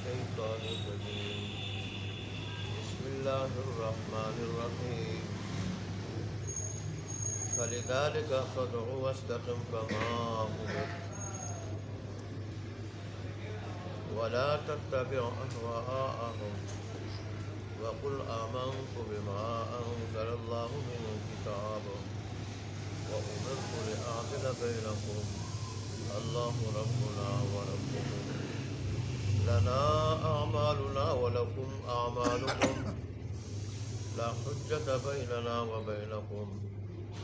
الشيطان الرجيم بسم الله الرحمن الرحيم فلذلك فادع واستقم كما أمرت ولا تتبع أهواءهم وقل آمنت بما أنزل الله من كتاب وأمرت لأعدل بينكم الله ربنا وربكم لنا أعمالنا ولكم أعمالكم لا حجة بيننا وبينكم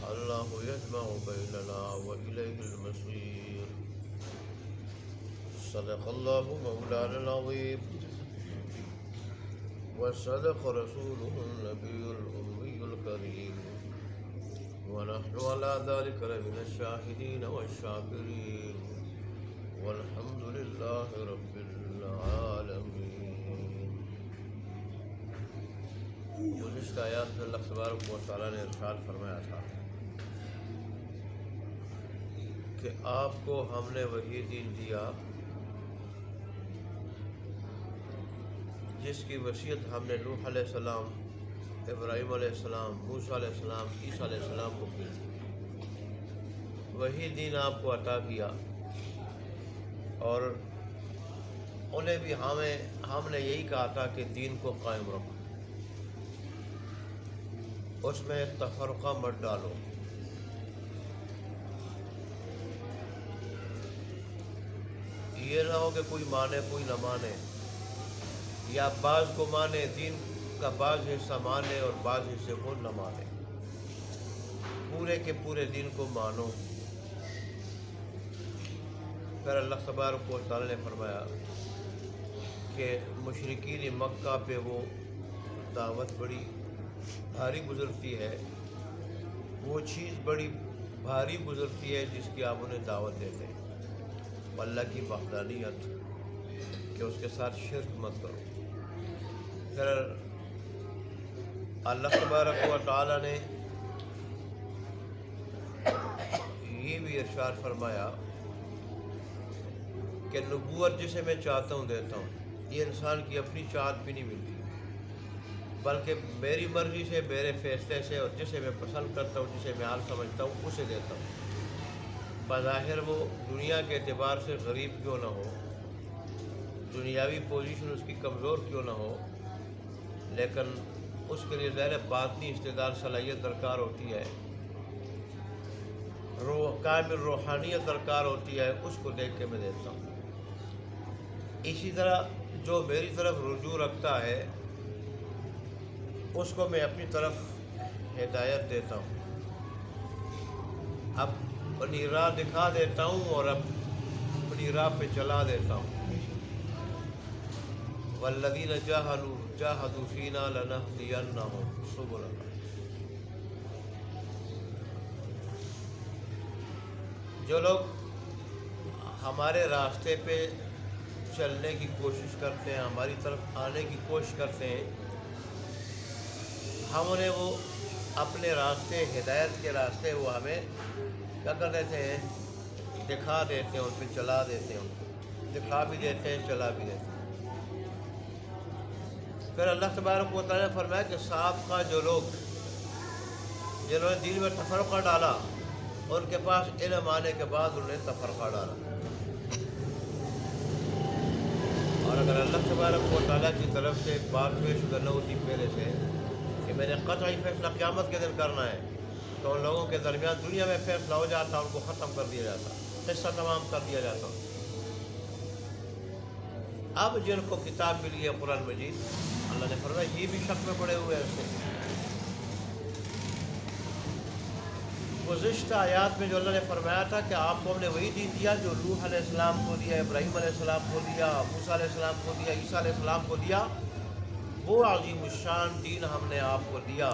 الله يجمع بيننا وإليه المصير صدق الله مولانا العظيم وصدق رسوله النبي الأمي الكريم ونحن على ذلك لمن الشاهدين والشاكرين والحمد لله رب العالمین۔ گزشتہ آیات میں اللہ تبارک و تعالیٰ نے ارشاد فرمایا تھا کہ آپ کو ہم نے وہی دین دیا جس کی وصیت ہم نے نوح علیہ السلام، ابراہیم علیہ السلام، موسیٰ علیہ السلام، عیسیٰ علیہ السلام کو کی تھی۔ وہی دین آپ کو عطا کیا اور انہیں بھی ہم نے یہی کہا تھا کہ دین کو قائم رکھو، اس میں تفرقہ مت ڈالو۔ یہ نہ ہو کہ کوئی مانے کوئی نہ مانے، یا بعض کو مانے، دین کا بعض حصہ مانے اور بعض حصے کو نہ مانے۔ پورے کے پورے دین کو مانو۔ پھر اللہ تبارک و تعالیٰ نے فرمایا کہ مشرکین مکہ پہ وہ دعوت بڑی بھاری گزرتی ہے، وہ چیز بڑی بھاری گزرتی ہے جس کی آپ انہیں دعوت دیتے ہیں، اللہ کی وحدانیت، کہ اس کے ساتھ شرک مت کرو۔ پھر اللہ تبارک و تعالیٰ نے یہ بھی ارشاد فرمایا کہ نبوت جسے میں چاہتا ہوں دیتا ہوں، یہ انسان کی اپنی چاہت بھی نہیں ملتی، بلکہ میری مرضی سے، میرے فیصلے سے، اور جسے میں پسند کرتا ہوں، جسے میں حال سمجھتا ہوں، اسے دیتا ہوں۔ بظاہر وہ دنیا کے اعتبار سے غریب کیوں نہ ہو، دنیاوی پوزیشن اس کی کمزور کیوں نہ ہو، لیکن اس کے لیے ظاہر باطنی استعداد، صلاحیت درکار ہوتی ہے، کامل روحانیت درکار ہوتی ہے، اس کو دیکھ کے میں دیتا ہوں۔ اسی طرح جو میری طرف رجوع رکھتا ہے اس کو میں اپنی طرف ہدایت دیتا ہوں، اپنی راہ دکھا دیتا ہوں اور اپنی راہ پہ چلا دیتا ہوں۔ والذین جاہدوا فینا لنہدینہم سبلنا۔ جو لوگ ہمارے راستے پہ چلنے کی کوشش کرتے ہیں، ہماری طرف آنے کی کوشش کرتے ہیں، ہم انہیں وہ اپنے راستے، ہدایت کے راستے، وہ ہمیں کیا کر دیتے ہیں؟ دکھا دیتے ہیں، ان پہ چلا دیتے ہیں، ان کو دکھا بھی دیتے ہیں، چلا بھی دیتے ہیں۔ پھر اللہ تبارک و تعالیٰ نے فرمایا کہ سابقہ جو لوگ جنہوں نے دین میں تفرقہ ڈالا، ان کے پاس علم آنے کے بعد انہوں نے تفرقہ ڈالا، اور اگر اللہ تبارک و تعالیٰ کی طرف سے ایک بات پیش کرنا ہوتی پہلے سے کہ میں نے قطعی فیصلہ قیامت کے دن کرنا ہے، تو ان لوگوں کے درمیان دنیا میں فیصلہ ہو جاتا، ان کو ختم کر دیا جاتا، قصہ تمام کر دیا جاتا۔ اب جن کو کتاب ملی ہے قرآن مجید، اللہ نے فرمایا یہ بھی شک میں پڑے ہوئے ہیں اس سے۔ گزشتہ آیات میں جو اللہ نے فرمایا تھا کہ آپ کو ہم نے وہی دین دیا جو نوح علیہ السلام کو دیا، ابراہیم علیہ السلام کو دیا، موسیٰ علیہ السلام کو دیا، عیسیٰ علیہ السلام کو دیا، وہ عظیم الشان دین ہم نے آپ کو دیا۔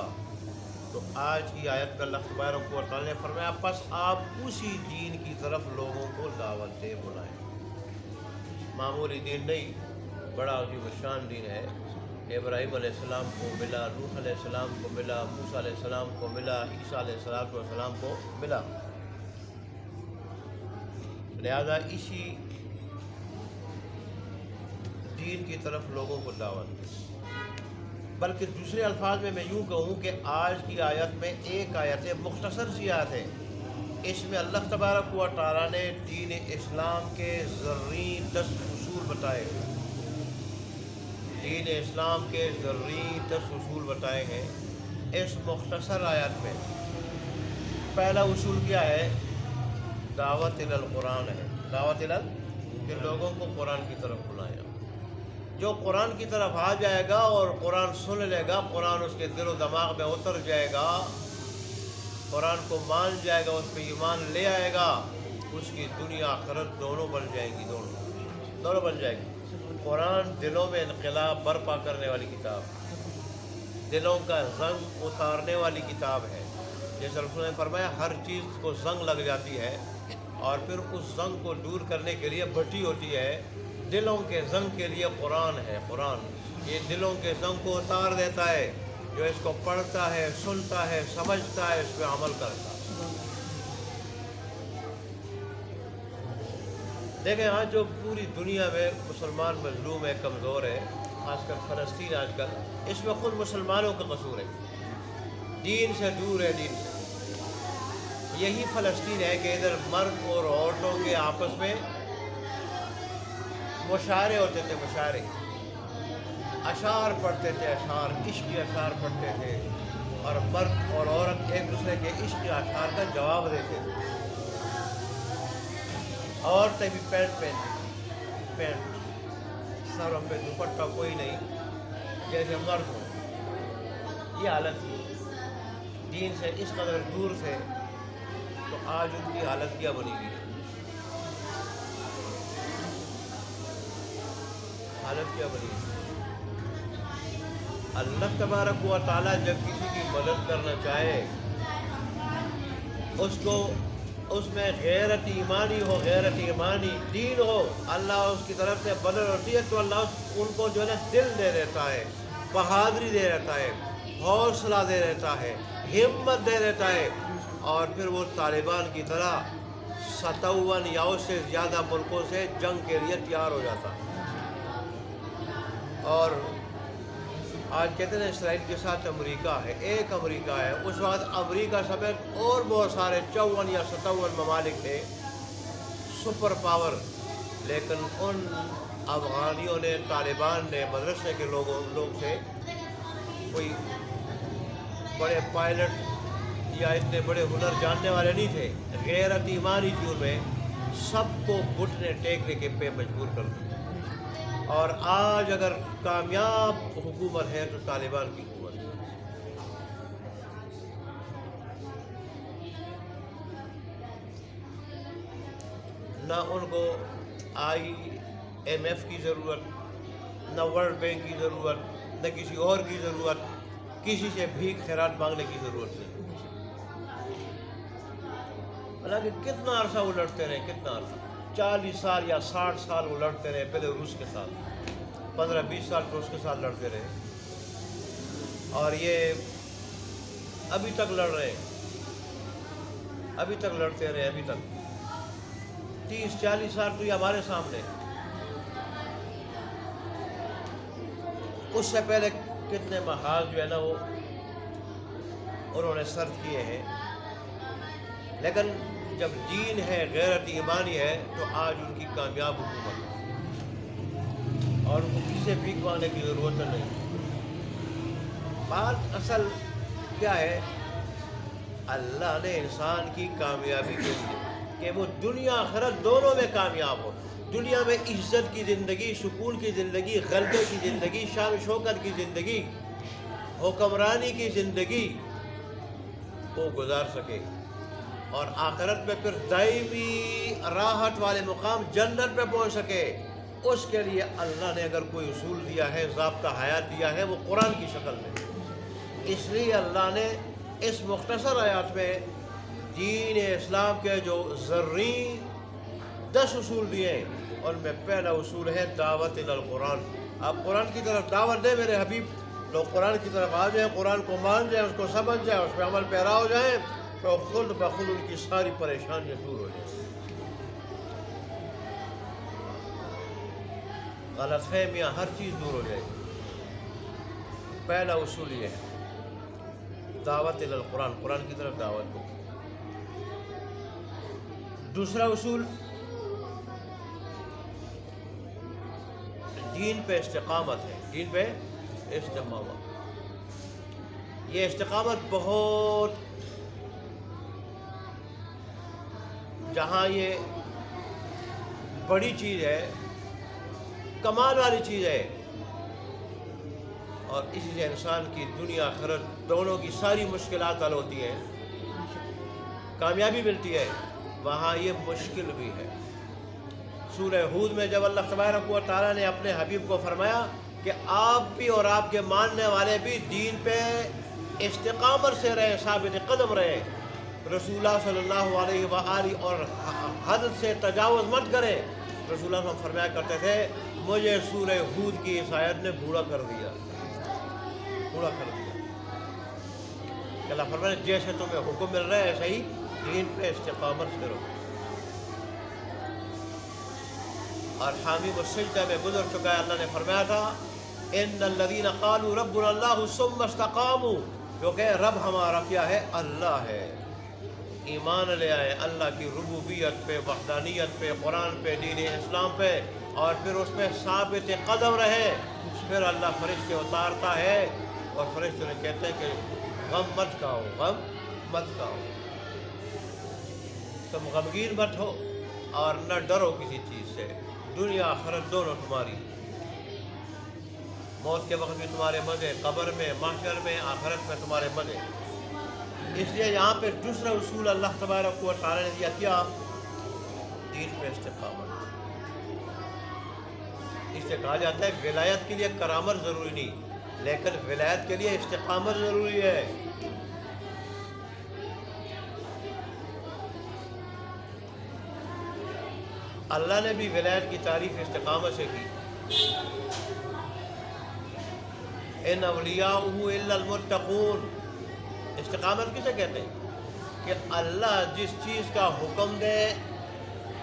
تو آج کی آیت میں اللہ تبارک و تعالیٰ نے فرمایا پس آپ اسی دین کی طرف لوگوں کو دعوت دے بلائیں۔ معمولی دین نہیں، بڑا عظیم الشان دین ہے۔ ابراہیم علیہ السلام کو ملا، نوح علیہ السلام کو ملا، موسیٰ علیہ السلام کو ملا، عیسیٰ علیہ السلام کو ملا۔ لہذا اسی دین کی طرف لوگوں کو دعوت دیں۔ بلکہ دوسرے الفاظ میں یوں کہوں کہ آج کی آیت میں ایک آیت ہے، مختصر سی آیت ہے، اس میں اللہ تبارک و تعالیٰ نے دین اسلام کے زرعی 10 اصول بتائے ہیں۔ دین اسلام کے زرعی 10 اصول بتائے ہیں اس مختصر آیت میں۔ پہلا اصول کیا ہے؟ دعوت الی القرآن ہے۔ دعوت الی کہ لوگوں کو قرآن کی طرف بلایا۔ جو قرآن کی طرف آ جائے گا اور قرآن سن لے گا، قرآن اس کے دل و دماغ میں اتر جائے گا، قرآن کو مان جائے گا، اس پہ ایمان لے آئے گا، اس کی دنیا آخرت دونوں بن جائیں گی، دونوں بن جائے گی۔ قرآن دلوں میں انقلاب برپا کرنے والی کتاب، دلوں کا زنگ اتارنے والی کتاب ہے۔ جیسے رسول نے فرمایا ہر چیز کو زنگ لگ جاتی ہے اور پھر اس زنگ کو دور کرنے کے لیے بھٹی ہوتی ہے۔ دلوں کے زنگ کے لیے قرآن ہے۔ قرآن یہ دلوں کے زنگ کو اتار دیتا ہے، جو اس کو پڑھتا ہے، سنتا ہے، سمجھتا ہے، اس پہ عمل کرتا ہے۔ دیکھیں آج جو پوری دنیا میں مسلمان مظلوم ہے، کمزور ہے، خاص کر فلسطین آج کل، اس میں خود مسلمانوں کا قصور ہے، دین سے دور ہے، دین سے۔ یہی فلسطین ہے کہ ادھر مرد اور عورتوں کے آپس میں مشاعرے ہوتے تھے، مشاعرے، اشعار پڑھتے تھے، اشعار، عشقی اشعار پڑھتے تھے، اور مرد اور عورت ایک دوسرے کے عشقی اشعار کا جواب دیتے تھے۔ عورتیں بھی پینٹ پہنتی، پینٹ، سروں پہ دوپٹہ کوئی نہیں، جیسے مرد ہو۔ یہ حالت تھی، دین سے اس قدر دور تھے، تو آج ان کی حالت کیا بنی ہوئی ہے؟ حالت کیا بنی ہے؟ اللہ تبارک و تعالیٰ جب کسی کی مدد کرنا چاہے، اس کو اس میں غیرت ایمانی ہو، غیرت ایمانی دین ہو، اللہ اس کی طرف سے مدد ہوتی ہے تو اللہ ان کو جو ہے نا دل دے دیتا ہے، بہادری دے دیتا ہے، حوصلہ دے دیتا ہے، ہمت دے دیتا ہے، اور پھر وہ طالبان کی طرح 57 یا اس سے زیادہ ملکوں سے جنگ کے لیے تیار ہو جاتا ہے۔ اور آج کہتے ہیں اسرائیل کے ساتھ امریکہ ہے، ایک امریکہ ہے، اس وقت امریکہ سمیت اور بہت سارے 54 یا 57 ممالک تھے، سپر پاور، لیکن ان افغانیوں نے، طالبان نے، مدرسے کے لوگ سے کوئی بڑے پائلٹ یا اتنے بڑے ہنر جاننے والے نہیں تھے، غیرت ایمانی تھی ان میں، سب کو گھٹنے ٹیکنے کے پہ مجبور کر دیا۔ اور آج اگر کامیاب حکومت ہے تو طالبان کی حکومت ہے۔ نہ ان کو IMF کی ضرورت، نہ ورلڈ بینک کی ضرورت، نہ کسی اور کی ضرورت، کسی سے بھیک خیرات مانگنے کی ضرورت نہیں۔ حالانکہ کتنا عرصہ وہ لڑتے رہے، کتنا عرصہ، 40 سال یا 60 سال وہ لڑتے رہے، پہلے روس کے ساتھ، 15-20 سال روس کے ساتھ لڑتے رہے، اور یہ ابھی تک لڑ رہے ہیں، ابھی تک لڑتے رہے، ابھی تک 30-40 سال تو یہ ہمارے سامنے۔ اس سے پہلے کتنے محاذ جو ہے نا وہ انہوں نے سرد کیے ہیں، لیکن جب دین ہے، غیرت ایمانی ہے، تو آج ان کی کامیاب حکومت ہے اور ان کو کسی سے بھیک مانگنے کی ضرورت نہیں۔ بات اصل کیا ہے؟ اللہ نے انسان کی کامیابی کے لیے کہ وہ دنیا آخرت دونوں میں کامیاب ہو، دنیا میں عزت کی زندگی، سکون کی زندگی، غلبے کی زندگی، شان و شوکت کی زندگی، حکمرانی کی زندگی وہ گزار سکے، اور آخرت میں پھر دائمی راحت والے مقام جنت پہ پہنچ سکے۔ اس کے لیے اللہ نے اگر کوئی اصول دیا ہے، ضابطہ حیات دیا ہے، وہ قرآن کی شکل میں۔ اس لیے اللہ نے اس مختصر آیات میں دین اسلام کے جو زرعی 10 اصول دیے ہیں، ان میں پہلا اصول ہے دعوت الی القرآن۔ آپ قرآن کی طرف دعوت دیں میرے حبیب، لوگ قرآن کی طرف آ جائیں، قرآن کو مان جائیں، اس کو سمجھ جائیں، اس پہ عمل پیرا ہو جائیں، تو خود بخود ان کی ساری پریشانیاں دور ہو جائیں۔ غلط فہمیاں ہر چیز دور ہو جائے گی۔ پہلا اصول یہ ہے دعوت الی القرآن، قرآن کی طرف دعوت ہو۔ دوسرا اصول دین پہ استقامت ہے، دین پہ استقامت۔ یہ استقامت بہت، جہاں یہ بڑی چیز ہے، کمال والی چیز ہے، اور اسی سے انسان کی دنیا آخرت دونوں کی ساری مشکلات حل ہوتی ہیں، کامیابی ملتی ہے، وہاں یہ مشکل بھی ہے۔ سورہ ہود میں جب اللہ تبارک و تعالیٰ نے اپنے حبیب کو فرمایا کہ آپ بھی اور آپ کے ماننے والے بھی دین پہ استقامت سے رہے، ثابت قدم رہے، رسول اللہ صلی اللہ علیہ وآلہ اور حد سے تجاوز مت کرے۔ رسول اللہ صلی اللہ علیہ وسلم فرمایا کرتے تھے مجھے سورہ ہود کی اس آیت نے بوڑھا کر دیا، بوڑھا کر دیا۔ اللہ فرمایا جیسے تمہیں حکم مل رہا ہے ایسے ہی دین پہ استقامت کرو۔ اور حامیم السجدہ میں گزر چکا ہے، اللہ نے فرمایا تھا ان الذین قالوا ربنا اللہ ثم استقاموا، جو کہ رب ہمارا کیا ہے؟ اللہ ہے۔ ایمان لے آئے اللہ کی ربوبیت پہ، وحدانیت پہ، قرآن پہ، دین اسلام پہ، اور پھر اس پہ ثابت قدم رہے، پھر اللہ فرشتے اتارتا ہے اور فرشتے نے کہتے ہیں کہ غم مت کھاؤ، غم مت کھاؤ، تم غمگین مت ہو اور نہ ڈرو کسی چیز سے، دنیا آخرت دونوں تمہاری، موت کے وقت بھی تمہارے مزے، قبر میں، محشر میں، آخرت میں تمہارے مزے۔ اس لیے یہاں پہ دوسرا اصول اللہ تبارک و تعالیٰ نے دیا کیا؟ دین پہ استقامت۔ اس سے کہا جاتا ہے ولایت کے لیے کرامت ضروری نہیں، لیکن ولایت کے لیے استقامت ضروری ہے۔ اللہ نے بھی ولایت کی تعریف استقامت سے کی، ان اولیاءہ الا المتقون۔ استقامت کسے کہتے ہیں؟ کہ اللہ جس چیز کا حکم دے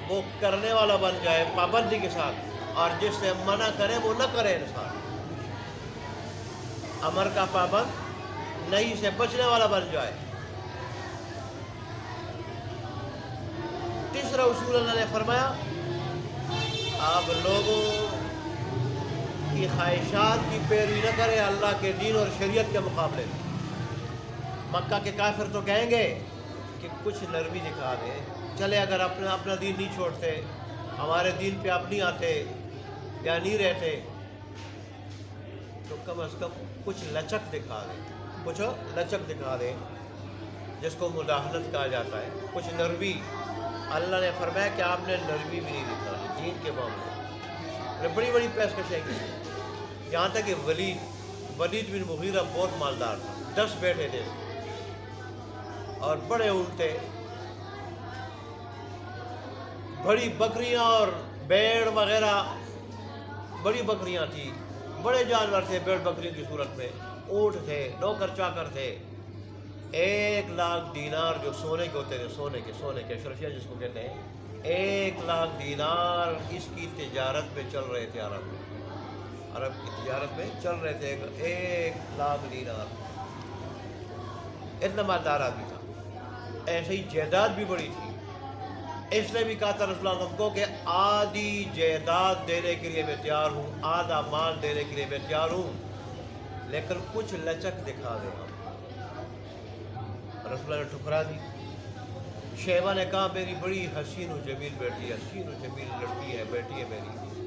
وہ کرنے والا بن جائے پابندی کے ساتھ، اور جس سے منع کرے وہ نہ کرے انسان، امر کا پابند نہیں سے بچنے والا بن جائے۔ تیسرا اصول اللہ نے فرمایا آپ لوگوں کی خواہشات کی پیروی نہ کریں اللہ کے دین اور شریعت کے مقابلے میں۔ مکہ کے کافر تو کہیں گے کہ کچھ نرمی دکھا دیں، چلے اگر اپنا دین نہیں چھوڑتے، ہمارے دین پہ آپ نہیں آتے یا نہیں رہتے تو کم از کم کچھ لچک دکھا دیں، کچھ لچک دکھا دیں، جس کو مداحنت کہا جاتا ہے، کچھ نرمی۔ اللہ نے فرمایا کہ آپ نے نرمی بھی نہیں دکھائی دین کے معاملے میں، بڑی بڑی پیشکشیں کی، یہاں تک کہ ولید بن مغیرہ بہت مالدار تھا، 10 بیٹے تھے اور بڑے اونٹے، بڑی بکریاں اور بیڑ وغیرہ، بڑی بکریاں تھیں، بڑے جانور تھے بیڑ بکریوں کی صورت میں، اونٹ تھے، نوکر چاکر تھے۔ 1,00,000 دینار جو سونے کے ہوتے تھے، سونے کے اشرفیہ جس کو کہتے ہیں، 1,00,000 دینار اس کی تجارت میں چل رہے تھے، عرب کی تجارت میں چل رہے تھے 1,00,000 دینار، اتنا مالدار آدمی تھا۔ ایسے ہی جائیداد بھی بڑی تھی، اس نے بھی کہا تھا رسول اللہ کو کہ آدھی جائیداد دینے کے لیے میں تیار ہوں، آدھا مال دینے کے لیے میں تیار ہوں، لیکن کچھ لچک دکھا دے گا۔ رسول اللہ نے ٹھکرا دی۔ شیبہ نے کہا میری بڑی حسین و جمیل بیٹی ہے، حسین و جمیل لڑکی ہے، بیٹی ہے میری،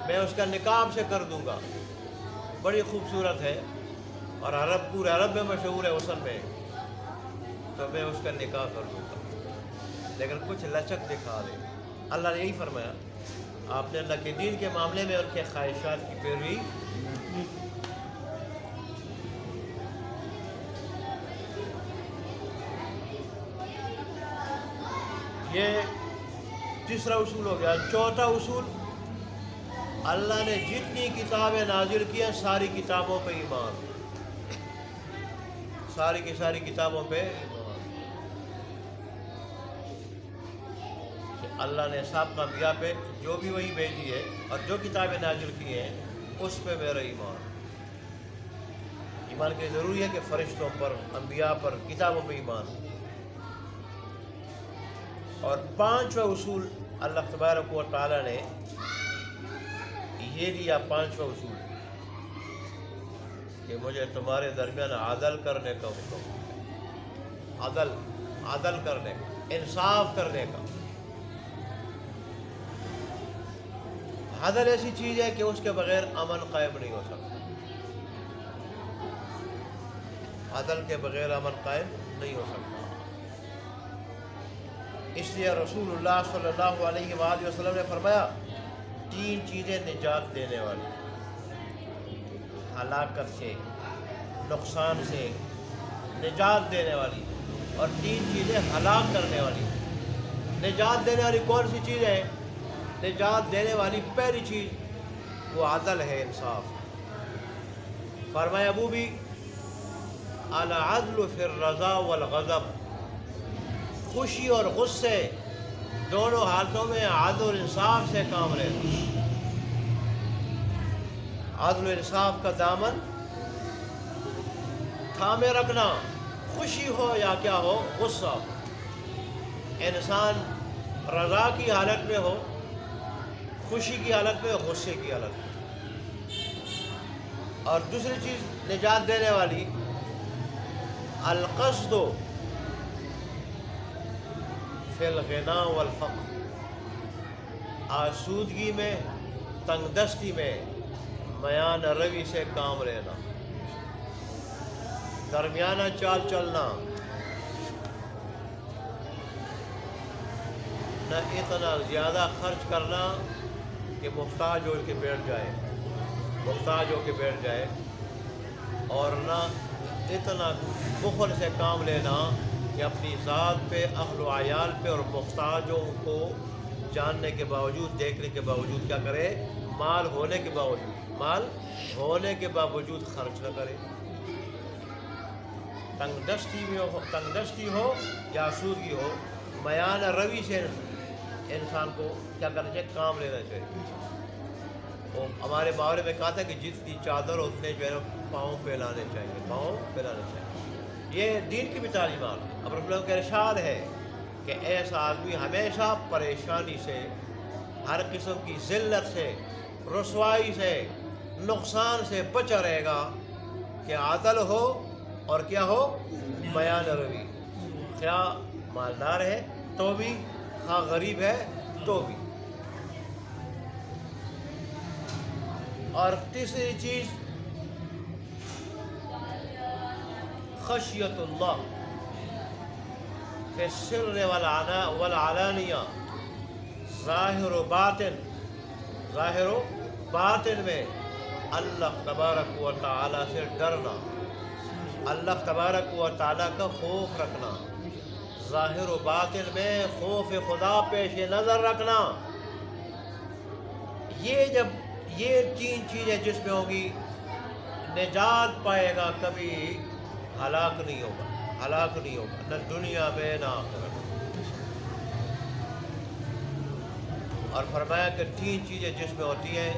میں اس کا نکاح آپ سے کر دوں گا، بڑی خوبصورت ہے اور پورے عرب میں مشہور ہے حسن میں، تو میں اس کا نکاح کر دوں گا، لیکن کچھ لچک دکھا دے۔ اللہ نے یہی فرمایا آپ نے اللہ کے دین کے معاملے میں ان کے خواہشات کی پیروی۔ یہ تیسرا اصول ہو گیا۔ چوتھا اصول، اللہ نے جتنی کتابیں نازل کی ہیں ساری کتابوں پہ ایمان، ساری کی ساری کتابوں پہ ایمان۔ اللہ نے سابقہ انبیاء پہ جو بھی وہی بھیجی ہے اور جو کتابیں نازل کی ہیں اس پہ میرا ایمان۔ ایمان کے ضروری ہے کہ فرشتوں پر، انبیاء پر، کتابوں پہ ایمان۔ اور پانچواں اصول اللہ تبارک و تعالیٰ نے یہ دیا، پانچواں اصول کہ مجھے تمہارے درمیان عدل کرنے کا حکم، عدل کرنے کا، انصاف کرنے کا۔ عدل ایسی چیز ہے کہ اس کے بغیر امن قائم نہیں ہو سکتا، عدل کے بغیر امن قائم نہیں ہو سکتا۔ اس لیے رسول اللہ صلی اللہ علیہ وآلہ وسلم نے فرمایا 3 چیزیں نجات دینے والی، ہلاکت سے، نقصان سے نجات دینے والی، اور 3 چیزیں ہلاک کرنے والی۔ نجات دینے والی کون سی چیز ہے؟ نجات دینے والی پہلی چیز وہ عدل ہے، انصاف۔ فرمایا ابو بھی العدل فی الرضا والغضب، خوشی اور غصے دونوں حالتوں میں عدل و انصاف سے کام لینا۔ عدل و انصاف کا دامن تھامے رکھنا، خوشی ہو یا کیا ہو، غصہ ہو، انسان رضا کی حالت میں ہو، خوشی کی حالت میں، غصے کی حالت میں۔ اور دوسری چیز نجات دینے والی القصد فی الغنا والفقر، آسودگی میں، تنگ دستی میں میان روی سے کام لینا، درمیانہ چال چلنا، نہ اتنا زیادہ خرچ کرنا کہ محتاج ہو کے بیٹھ جائے، اور نہ اتنا بخل سے کام لینا کہ اپنی ذات پہ، اہل و عیال پہ اور محتاجوں کو جاننے کے باوجود، دیکھنے کے باوجود کیا کرے؟ مال ہونے کے باوجود خرچ نہ کرے۔ تنگ دستی ہو یا آسودگی ہو، میان روی سے انسان کو کیا کرنا چاہیے؟ کام لینا چاہیے۔ وہ ہمارے محاورے میں کہا تھا کہ جتنی چادر اتنے جو ہے پاؤں پھیلانے چاہیے۔ یہ دین کی بھی تعلیمات۔ اب رسول اللہ کا ارشاد ہے کہ ایسا آدمی ہمیشہ پریشانی سے، ہر قسم کی ذلت سے، رسوائی سے، نقصان سے بچا رہے گا کہ عدل ہو اور کیا ہو؟ بیان روی، خواہ مالدار ہے تو بھی، خواہ غریب ہے تو بھی۔ اور تیسری چیز خشیت اللہ فی السر والعلانیہ، ظاہر و باطن میں اللہ تبارک و تعالیٰ سے ڈرنا، اللہ تبارک و تعالیٰ کا خوف رکھنا، ظاہر و باطن میں خوف خدا پیش نظر رکھنا۔ یہ 3 چیزیں جس میں ہوگی نجات پائے گا، کبھی ہلاک نہیں ہوگا، نہ دنیا میں نہ آخرت میں۔ اور فرمایا کہ 3 چیزیں جس میں ہوتی ہیں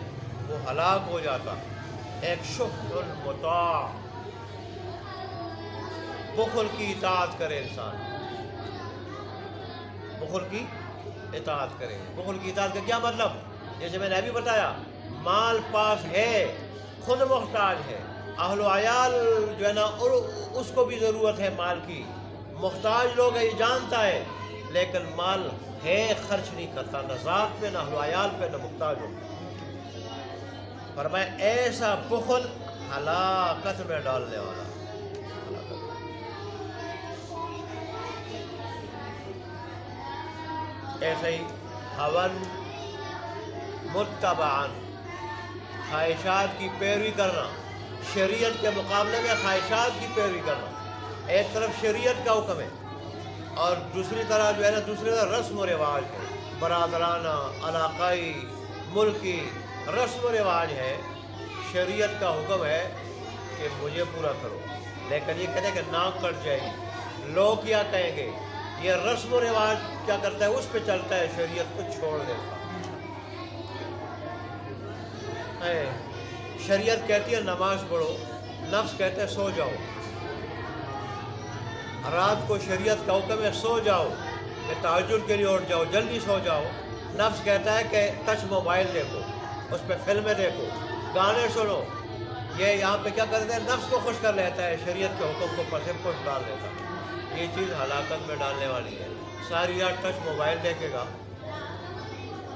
وہ ہلاک ہو جاتا۔ ایک شکر المطاع، بخل کی اطاعت کرے انسان، بخل کی اطاعت کرے۔ بخل کی اطاعت کا کیا مطلب؟ جیسے میں نے ابھی بتایا، مال پاس ہے، خود محتاج ہے، اہل و عیال جو ہے نا اس کو بھی ضرورت ہے مال کی، محتاج لوگ ہے یہ جانتا ہے، لیکن مال ہے خرچ نہیں کرتا، نہ ذات پہ، نہ اہل و عیال پہ، نہ محتاج ہو۔ فرمایا ایسا بخل ہلاکت میں ڈالنے والا۔ ایسے ہی ہون متبعاً، خواہشات کی پیروی کرنا، شریعت کے مقابلے میں خواہشات کی پیروی کرنا۔ ایک طرف شریعت کا حکم ہے اور دوسری طرف جو ہے نا، دوسری طرف رسم و رواج ہے، برادرانہ، علاقائی، ملکی رسم و رواج ہے۔ شریعت کا حکم ہے کہ مجھے پورا کرو، لیکن یہ کہتے ہیں کہ ناک کٹ جائے گی، لوگ کیا کہیں گے، یہ رسم و رواج کیا کرتا ہے، اس پہ چلتا ہے، شریعت کو چھوڑ دیتا ہے۔ شریعت کہتی ہے نماز پڑھو، نفس کہتے ہے سو جاؤ۔ رات کو شریعت کا حکم ہے سو جاؤ، کہ تہجد کے لیے اٹھ جاؤ، جلدی سو جاؤ۔ نفس کہتا ہے کہ ٹچ موبائل دیکھو، اس پہ فلمیں دیکھو، گانے سنو۔ یہ یہاں پہ کیا کرتا ہے، نفس کو خوش کر لیتا ہے، شریعت کے حکم کو پس پش ڈال دیتا ہے۔ یہ چیز ہلاکت میں ڈالنے والی ہے۔ ساری رات ٹچ موبائل دیکھے گا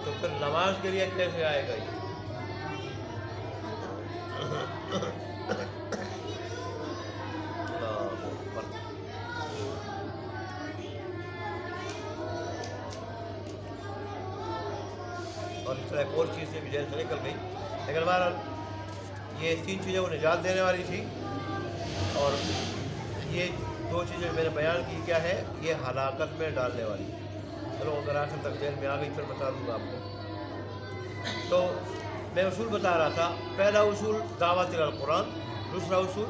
تو پھر نماز کے لیے کیسے آئے گا یہ؟ اور اس طرح ایک اور چیز سے بھی ذہن سے نکل گئی، لیکن بہرحال یہ 3 چیزیں وہ نجات دینے والی تھی، اور یہ 2 چیزیں میں نے بیان کی کیا ہے، یہ ہلاکت میں ڈالنے والی۔ چلو اگر آخر تک ذہن میں آ گئی پھر بتا دوں گا آپ کو۔ تو میں اصول بتا رہا تھا، پہلا اصول دعوت القرآن، دوسرا اصول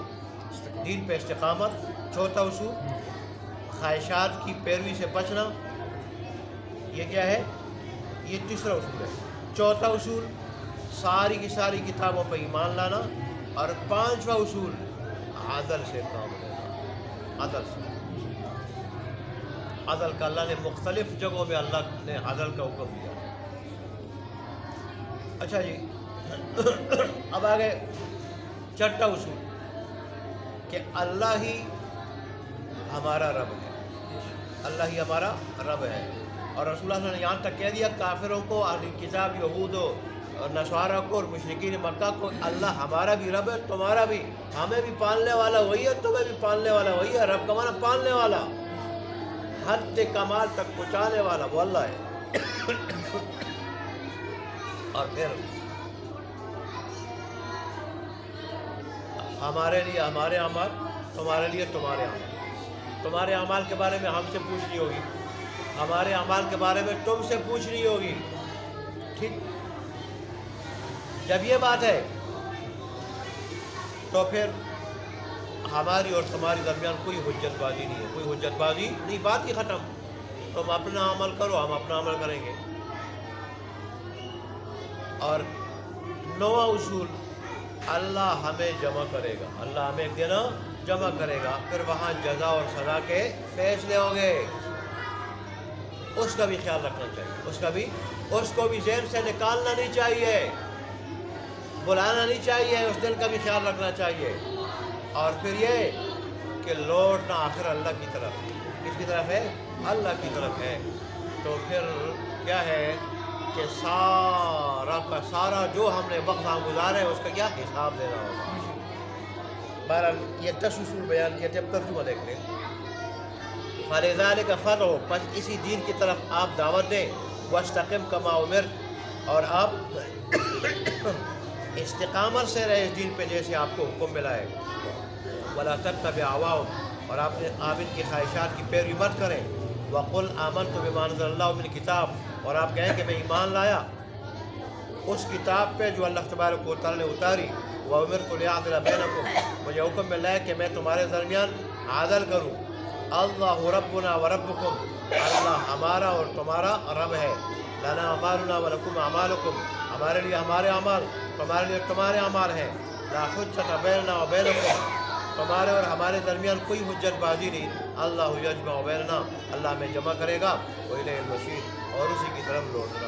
دین پہ استقامت، چوتھا اصول خواہشات کی پیروی سے بچنا، یہ کیا ہے، یہ تیسرا اصول ہے۔ چوتھا اصول ساری کی ساری کتابوں پہ ایمان لانا، اور 5واں اصول عدل سے کام لینا۔ عدل سے، عدل کا اللہ نے مختلف جگہوں میں اللہ نے عدل کا حکم دیا۔ اچھا جی، اب آگے چھٹا اصول کہ اللہ ہی ہمارا رب ہے، اللہ ہی ہمارا رب ہے۔ اور رسول اللہ نے یہاں تک کہہ دیا کافروں کو، اہل کتاب یہود اور نصارہ کو اور مشرکین مکہ کو، اللہ ہمارا بھی رب ہے، تمہارا بھی، ہمیں بھی پالنے والا وہی ہے، تمہیں بھی پالنے والا وہی ہے۔ رب کا معنی پالنے والا، حد کمال تک پہنچانے والا وہ اللہ ہے۔ اور پھر ہمارے لیے ہمارے اعمال، تمہارے لیے تمہارے اعمال۔ تمہارے اعمال کے بارے میں ہم سے پوچھنی ہوگی، ہمارے اعمال کے بارے میں تم سے پوچھنی ہوگی، ٹھیک؟ جب یہ بات ہے تو پھر ہماری اور تمہاری درمیان کوئی حجت بازی نہیں ہے، کوئی حجت بازی نہیں، بات ہی ختم۔ تم اپنا عمل کرو، ہم اپنا عمل کریں گے۔ اور 9واں اصول، اللہ ہمیں جمع کرے گا، اللہ ہمیں ایک دن جمع کرے گا، پھر وہاں جزا اور سزا کے فیصلے ہوں گے۔ اس کا بھی خیال رکھنا چاہیے، اس کو بھی ذہن سے نکالنا نہیں چاہیے، بلانا نہیں چاہیے، اس دن کا بھی خیال رکھنا چاہیے۔ اور پھر یہ کہ لوٹنا آخر اللہ کی طرف، کس کی طرف ہے؟ اللہ کی طرف ہے۔ تو پھر کیا ہے کہ سارا کا سارا جو ہم نے وقت ہم گزارے اس کا کیا حساب دینا ہوگا۔ بہرحال یہ 10 اصول بیان کیے تھے، اب ترجمہ دیکھ لیں۔ فَلِذَلِكَ فَادْعُ، پس اسی دین کی طرف آپ دعوت دیں، وَاسْتَقِمْ كَمَا أُمِرْتَ، اور آپ استقامت سے رہے اس دین پہ جیسے آپ کو حکم ملا ہے۔ وَلَا تَتَّبِعْ أَهْوَاءَهُمْ، اور آپ ان کی خواہشات کی پیروی مت کریں۔ وَقُلْ آمَنْتُ بِمَا أَنزَلَ اللَّهُ مِنْ كِتَابٍ، اور آپ کہیں کہ میں ایمان لایا اس کتاب پہ جو اللہ تبارک و تعالیٰ نے اتاری۔ وَأُمِرْتُ لِأَعْدِلَ بَيْنَكُمْ، مجھے حکم ملا ہے کہ میں تمہارے درمیان عدل کروں۔ اللہ ربنا وربکم، اللہ ہمارا اور تمہارا رب ہے۔ لنا اعمالنا ولکم اعمالکم، ہمارے لیے ہمارے اعمال، تمہارے لیے تمہارے اعمال ہیں۔ لا حجت بیننا وبینکم، تمہارے اور ہمارے درمیان کوئی حجت بازی نہیں۔ اللہ یجمع بیننا، اللہ ہمیں جمع کرے گا، وإلیہ المصیر، اور اسی کی طرف لوٹنا